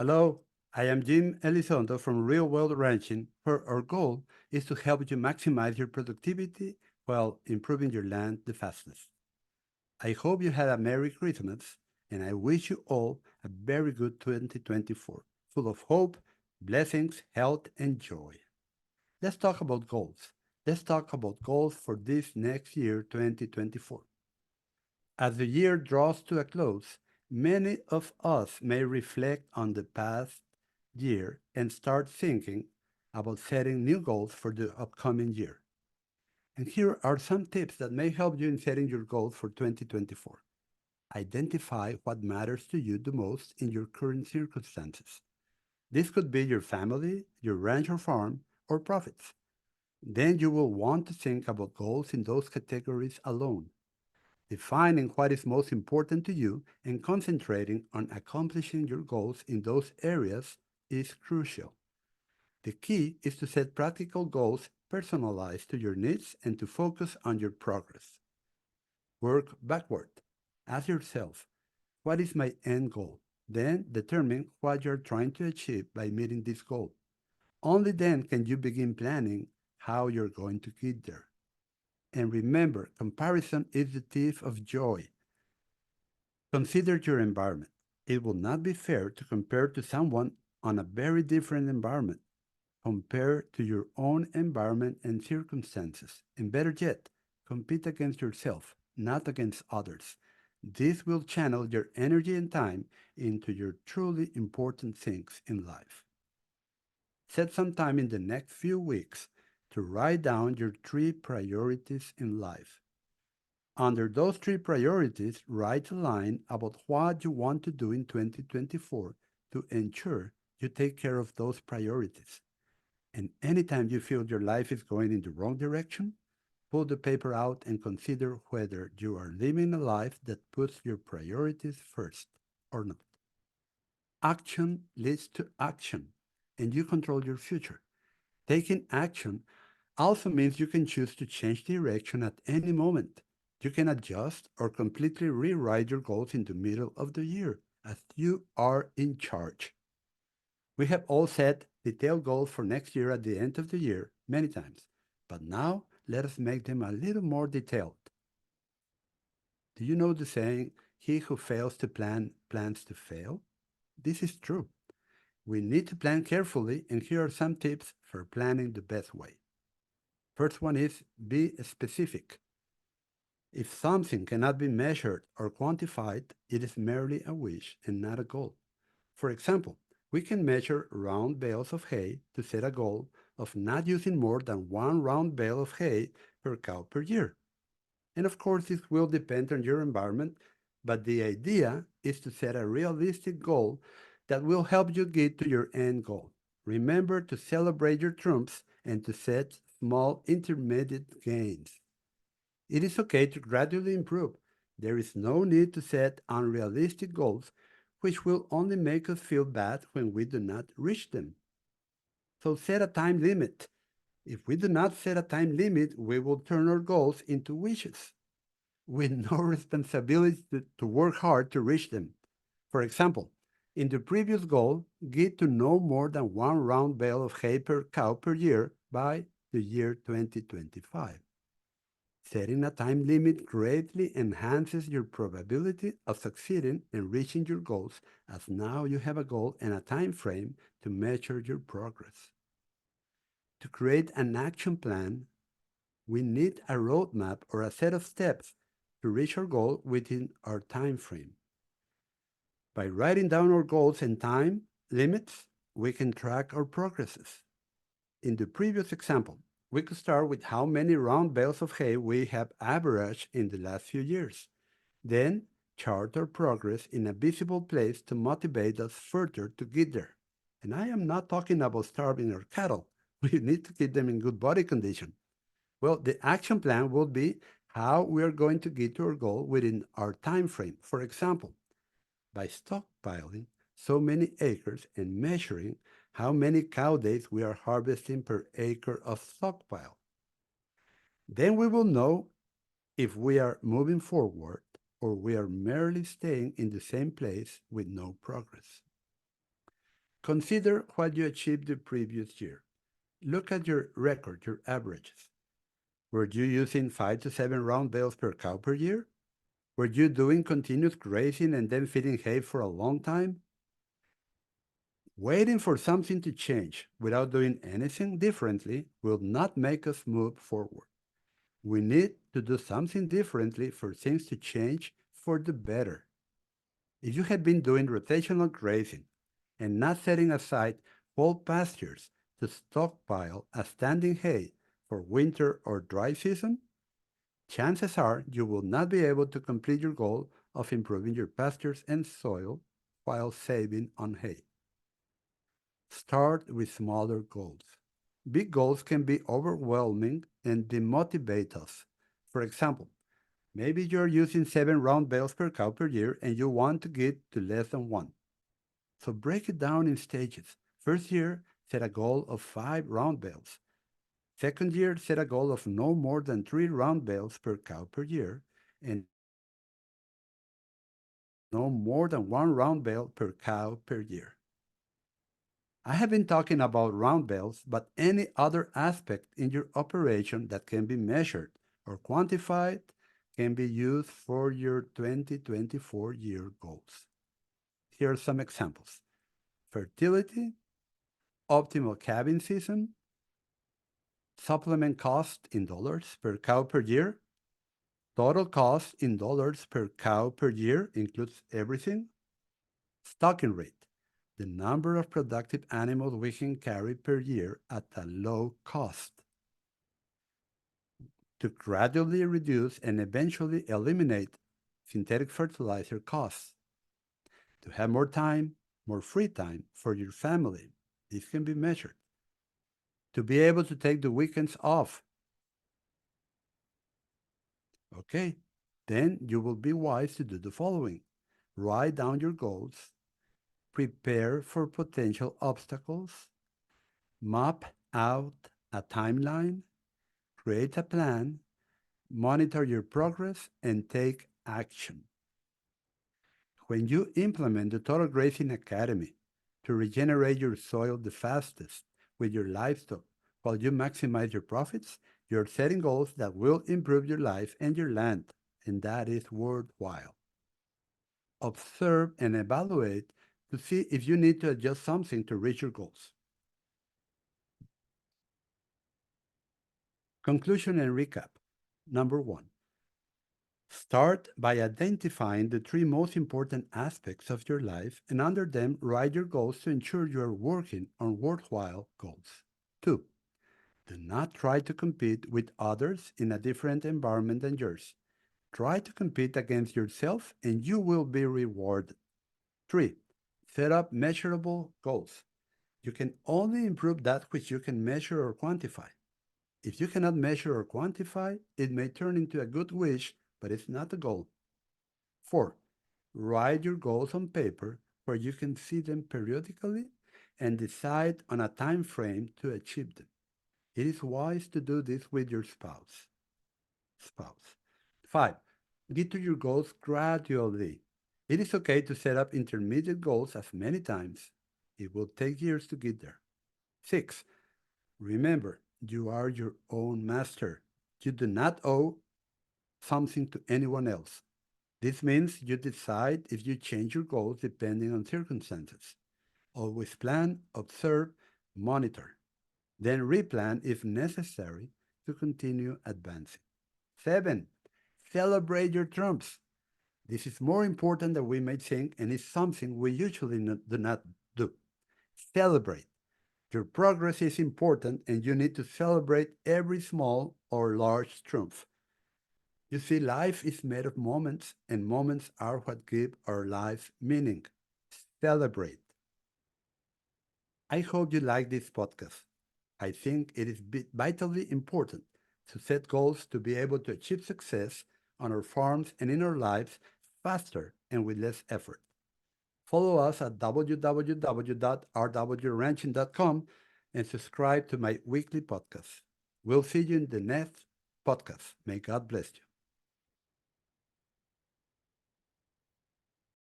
Hello, I am Jim Elizondo from Real World Ranching, where our goal is to help you maximize your productivity while improving your land the fastest. I hope you had a Merry Christmas, and I wish you all a very good 2024, full of hope, blessings, health, and joy. Let's talk about goals. Let's talk about goals for this next year, 2024. As the year draws to a close, many of us may reflect on the past year and start thinking about setting new goals for the upcoming year. And here are some tips that may help you in setting your goals for 2024. Identify what matters to you the most in your current circumstances. This could be your family, your ranch or farm, or profits. Then you will want to think about goals in those categories alone. Defining what is most important to you and concentrating on accomplishing your goals in those areas is crucial. The key is to set practical goals personalized to your needs and to focus on your progress. Work backward. Ask yourself, what is my end goal? Then determine what you're trying to achieve by meeting this goal. Only then can you begin planning how you're going to get there. And remember, comparison is the thief of joy. Consider your environment. It will not be fair to compare to someone on a very different environment. Compare to your own environment and circumstances. And better yet, compete against yourself, not against others. This will channel your energy and time into your truly important things in life. Set some time in the next few weeks to write down your three priorities in life. Under those three priorities, write a line about what you want to do in 2024 to ensure you take care of those priorities. And anytime you feel your life is going in the wrong direction, pull the paper out and consider whether you are living a life that puts your priorities first or not. Action leads to action, and you control your future. Taking action also means you can choose to change direction at any moment. You can adjust or completely rewrite your goals in the middle of the year, as you are in charge. We have all set detailed goals for next year at the end of the year many times, but now let us make them a little more detailed. Do you know the saying, he who fails to plan plans to fail? This is true. We need to plan carefully, and here are some tips for planning the best way. First one is be specific. If something cannot be measured or quantified, it is merely a wish and not a goal. For example, we can measure round bales of hay to set a goal of not using more than one round bale of hay per cow per year. And of course, this will depend on your environment, but the idea is to set a realistic goal that will help you get to your end goal. Remember to celebrate your trumps and to set small intermediate gains. It is okay to gradually improve. There is no need to set unrealistic goals, which will only make us feel bad when we do not reach them. So set a time limit. If we do not set a time limit, we will turn our goals into wishes with no responsibility to work hard to reach them. For example, in the previous goal, get to no more than one round bale of hay per cow per year by the year 2025. Setting a time limit greatly enhances your probability of succeeding and reaching your goals, as now you have a goal and a time frame to measure your progress. To create an action plan, we need a roadmap or a set of steps to reach our goal within our time frame. By writing down our goals and time limits, we can track our progresses. In the previous example, we could start with how many round bales of hay we have averaged in the last few years. Then chart our progress in a visible place to motivate us further to get there. And I am not talking about starving our cattle. We need to keep them in good body condition. Well, the action plan will be how we are going to get to our goal within our time frame. For example, by stockpiling so many acres and measuring how many cow days we are harvesting per acre of stockpile. Then we will know if we are moving forward or we are merely staying in the same place with no progress. Consider what you achieved the previous year. Look at your record, your averages. Were you using 5 to 7 round bales per cow per year? Were you doing continuous grazing and then feeding hay for a long time? Waiting for something to change without doing anything differently will not make us move forward. We need to do something differently for things to change for the better. If you had been doing rotational grazing and not setting aside whole pastures to stockpile as standing hay for winter or dry season, chances are you will not be able to complete your goal of improving your pastures and soil while saving on hay. Start with smaller goals. Big goals can be overwhelming and demotivate us. For example, maybe you're using 7 round bales per cow per year and you want to get to less than one. So break it down in stages. First year, set a goal of 5 round bales. Second year, set a goal of no more than 3 round bales per cow per year. And no more than 1 round bale per cow per year. I have been talking about round bales, but any other aspect in your operation that can be measured or quantified can be used for your 2024 year goals. Here are some examples: fertility, optimal calving season, supplement cost in dollars per cow per year, total cost in dollars per cow per year includes everything, stocking rate, the number of productive animals we can carry per year at a low cost, to gradually reduce and eventually eliminate synthetic fertilizer costs, to have more time, more free time for your family. This can be measured. To be able to take the weekends off. Okay, then you will be wise to do the following. Write down your goals, prepare for potential obstacles, map out a timeline, create a plan, monitor your progress, and take action. When you implement the Total Grazing Academy to regenerate your soil the fastest with your livestock while you maximize your profits, you're setting goals that will improve your life and your land, and that is worthwhile. Observe and evaluate to see if you need to adjust something to reach your goals. Conclusion and recap. Number one, start by identifying the 3 most important aspects of your life and under them write your goals to ensure you are working on worthwhile goals. 2. Do not try to compete with others in a different environment than yours. Try to compete against yourself and you will be rewarded. 3. Set up measurable goals. You can only improve that which you can measure or quantify. If you cannot measure or quantify, it may turn into a good wish, but it's not a goal. 4. Write your goals on paper where you can see them periodically and decide on a time frame to achieve them. It is wise to do this with your spouse. 5. Get to your goals gradually. It is okay to set up intermediate goals as many times. It will take years to get there. 6. Remember, you are your own master. You do not owe something to anyone else. This means you decide if you change your goals depending on circumstances. Always plan, observe, monitor. Then replan if necessary to continue advancing. 7. Celebrate your trumps. This is more important than we may think and is something we usually do not do. Celebrate. Your progress is important and you need to celebrate every small or large triumph. You see, life is made of moments, and moments are what give our life meaning. Celebrate. I hope you like this podcast. I think it is vitally important to set goals to be able to achieve success on our farms and in our lives faster and with less effort. Follow us at www.rwranching.com and subscribe to my weekly podcast. We'll see you in the next podcast. May God bless you.